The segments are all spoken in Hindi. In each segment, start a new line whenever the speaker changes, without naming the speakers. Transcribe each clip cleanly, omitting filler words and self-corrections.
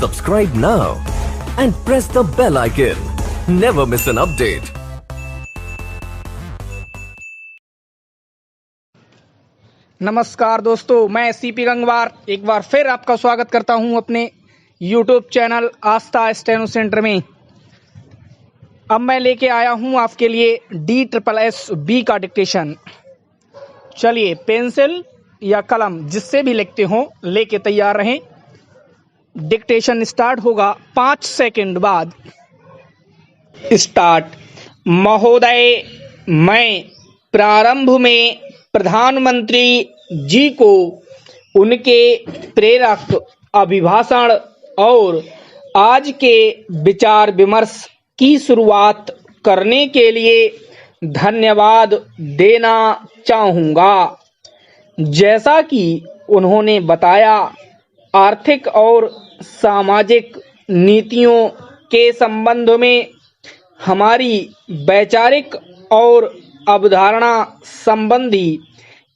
Subscribe now and press the bell icon. Never miss an update.
नमस्कार दोस्तों, मैं सीपी गंगवार एक बार फिर आपका स्वागत करता हूं अपने YouTube चैनल आस्था स्टेनो सेंटर में। अब मैं लेके आया हूं आपके लिए DSSB का डिक्टेशन। चलिए, पेंसिल या कलम जिससे भी लिखते हो लेके तैयार रहें। डिक्टेशन स्टार्ट होगा 5 सेकंड बाद। स्टार्ट। महोदय, मैं प्रारंभ में प्रधानमंत्री जी को उनके प्रेरक अभिभाषण और आज के विचार विमर्श की शुरुआत करने के लिए धन्यवाद देना चाहूँगा। जैसा कि उन्होंने बताया, आर्थिक और सामाजिक नीतियों के संबंध में हमारी वैचारिक और अवधारणा संबंधी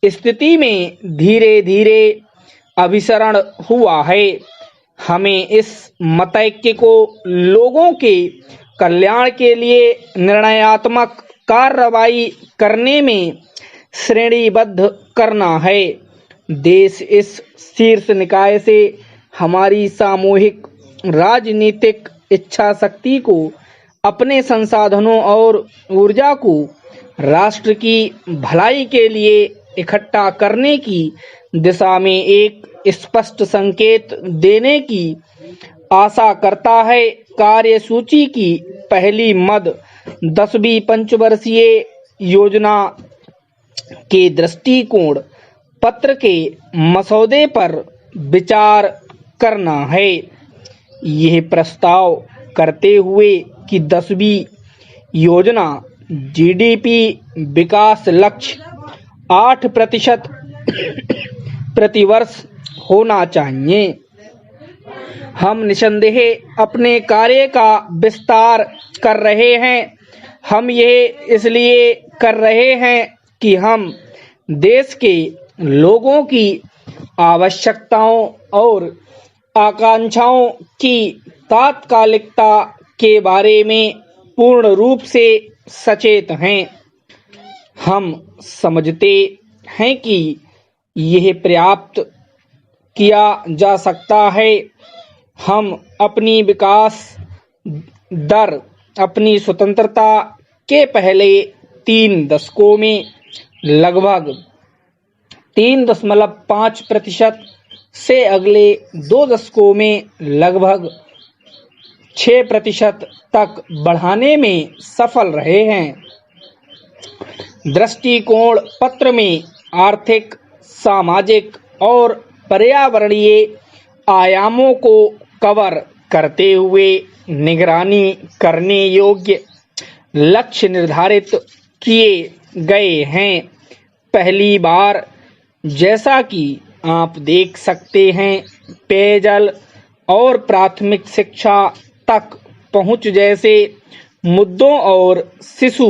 स्थिति में धीरे धीरे अभिसरण हुआ है। हमें इस मतैक्य को लोगों के कल्याण के लिए निर्णयात्मक कार्रवाई करने में श्रेणीबद्ध करना है। देश इस शीर्ष निकाय से हमारी सामूहिक राजनीतिक इच्छा शक्ति को, अपने संसाधनों और ऊर्जा को राष्ट्र की भलाई के लिए इकट्ठा करने की दिशा में एक स्पष्ट संकेत देने की आशा करता है। कार्यसूची की पहली मद 10वीं पंचवर्षीय योजना के दृष्टिकोण पत्र के मसौदे पर विचार करना है। यह प्रस्ताव करते हुए कि 10वीं योजना जीडीपी विकास लक्ष्य 8% प्रतिवर्ष होना चाहिए। हम निसंदेह अपने कार्य का विस्तार कर रहे हैं। हम यह इसलिए कर रहे हैं कि हम देश के लोगों की आवश्यकताओं और आकांक्षाओं की तात्कालिकता के बारे में पूर्ण रूप से सचेत हैं। हम समझते हैं कि यह पर्याप्त किया जा सकता है। हम अपनी विकास दर अपनी स्वतंत्रता के पहले 3 दशकों में लगभग 3.5% से अगले 2 दशकों में लगभग 6% तक बढ़ाने में सफल रहे हैं। दृष्टिकोण पत्र में आर्थिक, सामाजिक और पर्यावरणीय आयामों को कवर करते हुए निगरानी करने योग्य लक्ष्य निर्धारित किए गए हैं। पहली बार, जैसा कि आप देख सकते हैं, पेयजल और प्राथमिक शिक्षा तक पहुंच जैसे मुद्दों और शिशु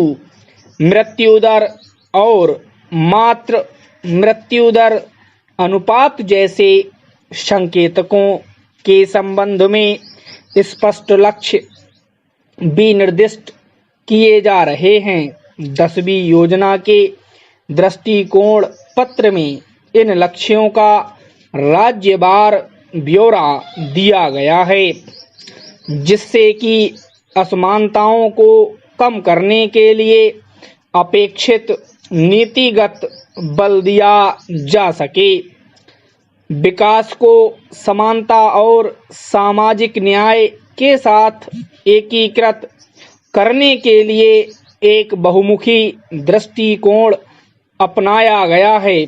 मृत्यु दर और मातृ मृत्यु दर अनुपात जैसे संकेतकों के संबंध में स्पष्ट लक्ष्य भी निर्दिष्ट किए जा रहे हैं। 10वीं योजना के दृष्टिकोण पत्र में इन लक्ष्यों का राज्यवार ब्यौरा दिया गया है, जिससे कि असमानताओं को कम करने के लिए अपेक्षित नीतिगत बल दिया जा सके। विकास को समानता और सामाजिक न्याय के साथ एकीकृत करने के लिए एक बहुमुखी दृष्टिकोण अपनाया गया है।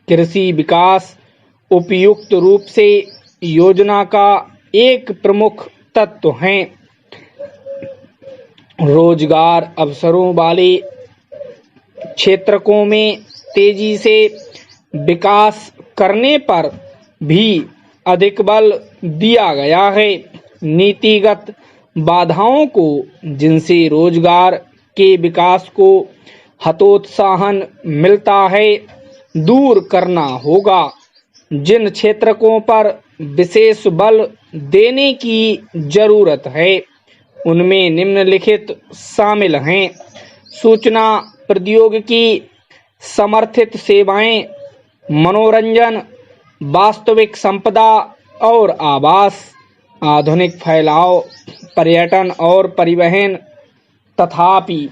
कृषि विकास उपयुक्त रूप से योजना का एक प्रमुख तत्व है। रोजगार अवसरों वाले क्षेत्रों में तेजी से विकास करने पर भी अधिक बल दिया गया है। नीतिगत बाधाओं को, जिनसे रोजगार के विकास को हतोत्साहन मिलता है, दूर करना होगा। जिन क्षेत्रों पर विशेष बल देने की जरूरत है। उनमें निम्नलिखित शामिल हैं: सूचना प्रौद्योगिकी समर्थित सेवाएं, मनोरंजन, वास्तविक संपदा और आवास, आधुनिक फैलाव, पर्यटन और परिवहन। तथापि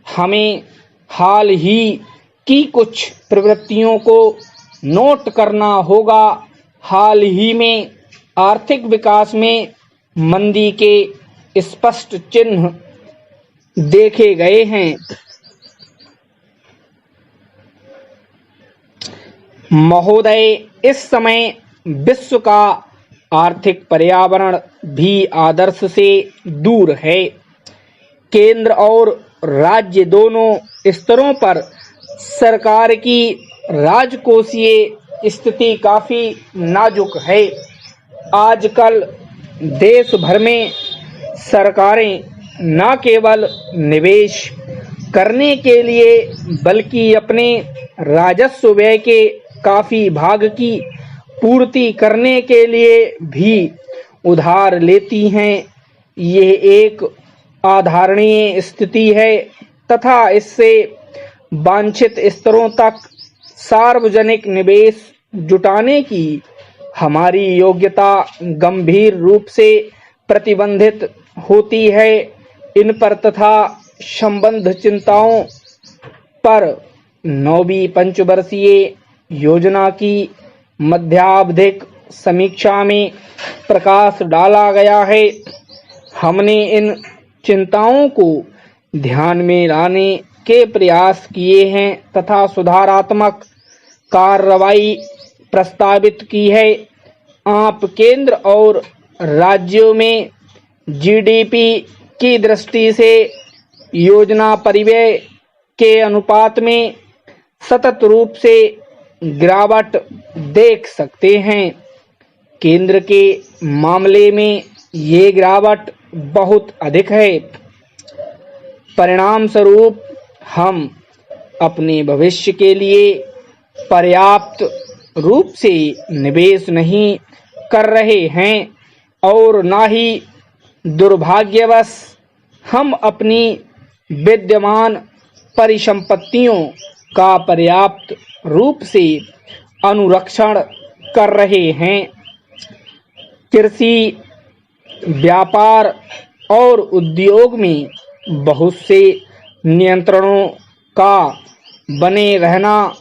हमें हाल ही की कुछ प्रवृत्तियों को नोट करना होगा। हाल ही में आर्थिक विकास में मंदी के स्पष्ट चिन्ह देखे गए हैं। महोदय, इस समय विश्व का आर्थिक पर्यावरण भी आदर्श से दूर है। केंद्र और राज्य दोनों स्तरों पर सरकार की राजकोषीय स्थिति काफी नाजुक है। आजकल देश भर में सरकारें न केवल निवेश करने के लिए बल्कि अपने राजस्व व्यय के काफी भाग की पूर्ति करने के लिए भी उधार लेती हैं। यह एक आधारणीय स्थिति है तथा इससे वांछित स्तरों तक सार्वजनिक निवेश जुटाने की हमारी योग्यता गंभीर रूप से प्रतिबंधित होती है। इन पर तथा संबंध चिंताओं पर 9वीं पंचवर्षीय योजना की मध्यावधिक समीक्षा में प्रकाश डाला गया है। हमने इन चिंताओं को ध्यान में लाने के प्रयास किए हैं तथा सुधारात्मक कार्रवाई प्रस्तावित की है। आप केंद्र और राज्यों में जीडीपी की दृष्टि से योजना परिव्यय के अनुपात में सतत रूप से गिरावट देख सकते हैं। केंद्र के मामले में ये गिरावट बहुत अधिक है। परिणाम स्वरूप हम अपने भविष्य के लिए पर्याप्त रूप से निवेश नहीं कर रहे हैं और न ही दुर्भाग्यवश हम अपनी विद्यमान परिसंपत्तियों का पर्याप्त रूप से अनुरक्षण कर रहे हैं। कृषि, व्यापार और उद्योग में बहुत से नियंत्रणों का बने रहना,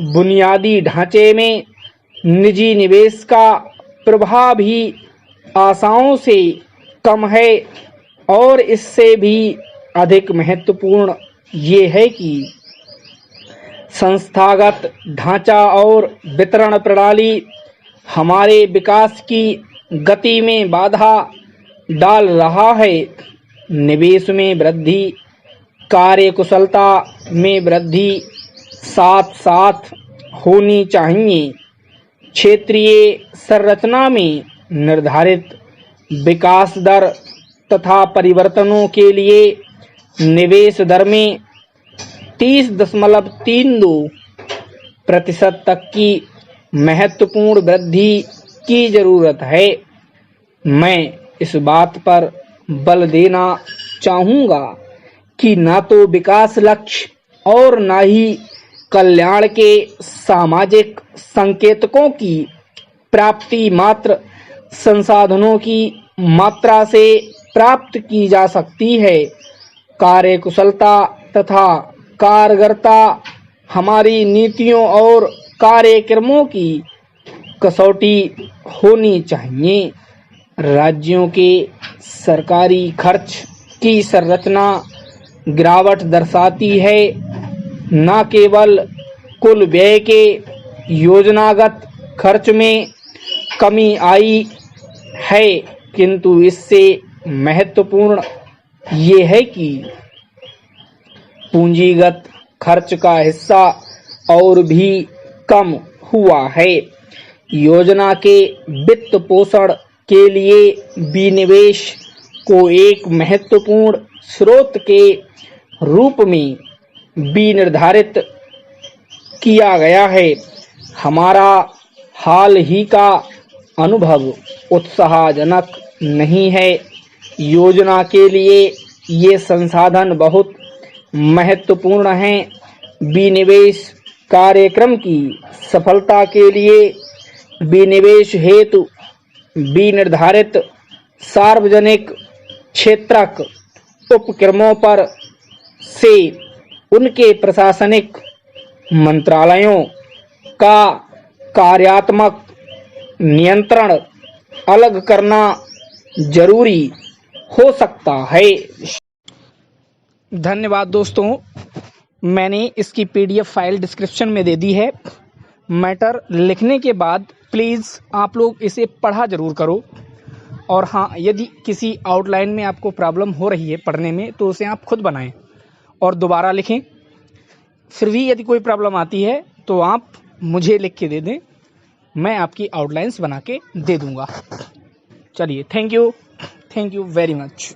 बुनियादी ढांचे में निजी निवेश का प्रभाव भी आशाओं से कम है और इससे भी अधिक महत्वपूर्ण ये है कि संस्थागत ढांचा और वितरण प्रणाली हमारे विकास की गति में बाधा डाल रहा है। निवेश में वृद्धि, कार्यकुशलता में वृद्धि साथ साथ होनी चाहिए। क्षेत्रीय संरचना में निर्धारित विकास दर तथा परिवर्तनों के लिए निवेश दर में 30.32% तक की महत्वपूर्ण वृद्धि की जरूरत है। मैं इस बात पर बल देना चाहूँगा कि न तो विकास लक्ष्य और न ही कल्याण के सामाजिक संकेतकों की प्राप्ति मात्र संसाधनों की मात्रा से प्राप्त की जा सकती है। कार्यकुशलता तथा कारगरता हमारी नीतियों और कार्यक्रमों की कसौटी होनी चाहिए। राज्यों के सरकारी खर्च की संरचना गिरावट दर्शाती है। न केवल कुल व्यय के योजनागत खर्च में कमी आई है, किंतु इससे महत्वपूर्ण ये है कि पूंजीगत खर्च का हिस्सा और भी कम हुआ है। योजना के वित्त पोषण के लिए विनिवेश को एक महत्वपूर्ण स्रोत के रूप में विनिर्धारित किया गया है। हमारा हाल ही का अनुभव उत्साहजनक नहीं है। योजना के लिए ये संसाधन बहुत महत्वपूर्ण हैं। विनिवेश कार्यक्रम की सफलता के लिए विनिवेश हेतु विनिर्धारित सार्वजनिक क्षेत्रक उपक्रमों पर से उनके प्रशासनिक मंत्रालयों का कार्यात्मक नियंत्रण अलग करना जरूरी हो सकता है। धन्यवाद दोस्तों, मैंने इसकी पीडीएफ फाइल डिस्क्रिप्शन में दे दी है। मैटर लिखने के बाद प्लीज़ आप लोग इसे पढ़ा जरूर करो। और हाँ, यदि किसी आउटलाइन में आपको प्रॉब्लम हो रही है पढ़ने में तो उसे आप खुद बनाएं और दोबारा लिखें। फिर भी यदि कोई प्रॉब्लम आती है तो आप मुझे लिख के दे दें, मैं आपकी आउटलाइंस बना के दे दूंगा। चलिए, थैंक यू वेरी मच।